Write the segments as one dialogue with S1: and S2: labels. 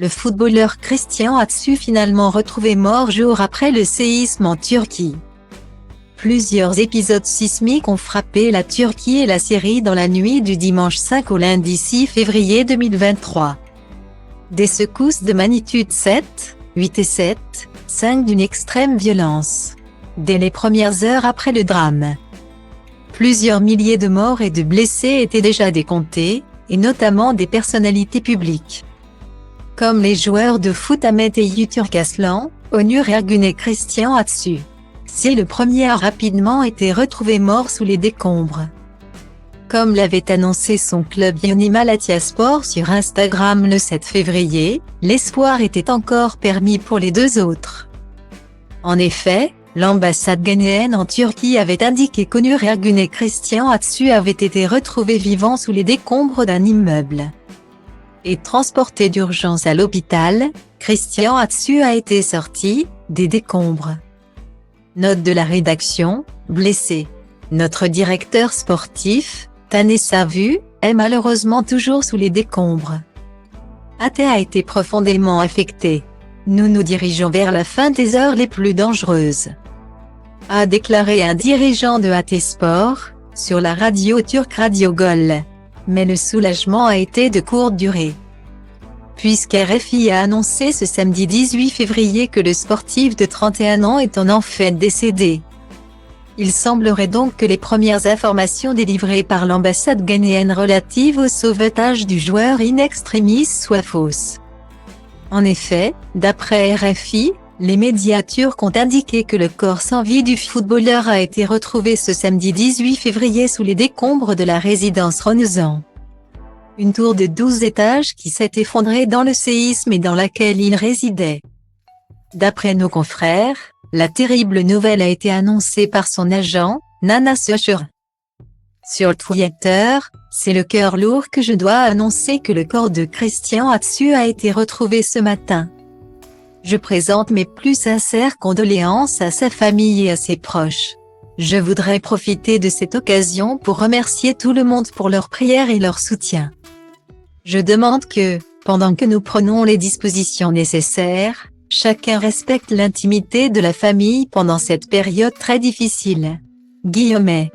S1: Le footballeur Christian Atsu finalement retrouvé mort jours après le séisme en Turquie. Plusieurs épisodes sismiques ont frappé la Turquie et la Syrie dans la nuit du dimanche 5 au lundi 6 février 2023. Des secousses de magnitude 7, 8 et 7, 5 d'une extrême violence. Dès les premières heures après le drame. Plusieurs milliers de morts et de blessés étaient déjà décomptés, et notamment des personnalités publiques. Comme les joueurs de foot Ahmet Eyüp Turkaslan, Onur Ergün et Christian Atsu. Si le premier a rapidement été retrouvé mort sous les décombres. Comme l'avait annoncé son club Yeni Malatyaspor sur Instagram le 7 février, l'espoir était encore permis pour les deux autres. En effet, l'ambassade ghanéenne en Turquie avait indiqué qu'Onur Ergün et Christian Atsu avaient été retrouvés vivants sous les décombres d'un immeuble. Et transportés d'urgence à l'hôpital, Christian Atsu a été sorti des décombres. Note de la rédaction, blessé. Notre directeur sportif, Taner Savu, est malheureusement toujours sous les décombres. Ate a été profondément affecté. Nous nous dirigeons vers la fin des heures les plus dangereuses. A déclaré un dirigeant de Ate Sport, sur la radio turque Radio Gol. Mais le soulagement a été de courte durée. Puisqu'RFI a annoncé ce samedi 18 février que le sportif de 31 ans est en fait décédé. Il semblerait donc que les premières informations délivrées par l'ambassade ghanéenne relatives au sauvetage du joueur in extremis soient fausses. En effet, d'après RFI, les médias turcs ont indiqué que le corps sans vie du footballeur a été retrouvé ce samedi 18 février sous les décombres de la résidence Ronezan. Une tour de 12 étages qui s'est effondrée dans le séisme et dans laquelle il résidait. D'après nos confrères, la terrible nouvelle a été annoncée par son agent, Nana Söcher. Sur Twitter, c'est le cœur lourd que je dois annoncer que le corps de Christian Atsu a été retrouvé ce matin. Je présente mes plus sincères condoléances à sa famille et à ses proches. Je voudrais profiter de cette occasion pour remercier tout le monde pour leurs prières et leur soutien. Je demande que, pendant que nous prenons les dispositions nécessaires, chacun respecte l'intimité de la famille pendant cette période très difficile. Guillemets.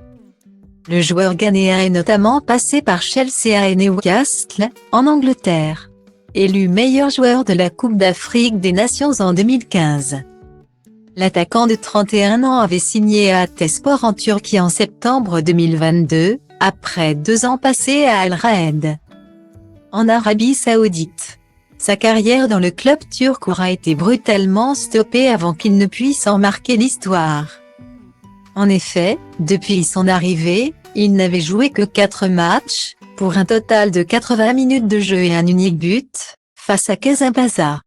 S1: Le joueur ghanéen est notamment passé par Chelsea et Newcastle, en Angleterre. Élu meilleur joueur de la Coupe d'Afrique des Nations en 2015. L'attaquant de 31 ans avait signé à Ate Sport en Turquie en septembre 2022, après 2 ans passés à Al Raed, en Arabie Saoudite. Sa carrière dans le club turc aura été brutalement stoppée avant qu'il ne puisse en marquer l'histoire. En effet, depuis son arrivée, il n'avait joué que 4 matchs, pour un total de 80 minutes de jeu et un unique but, face à Casablanca.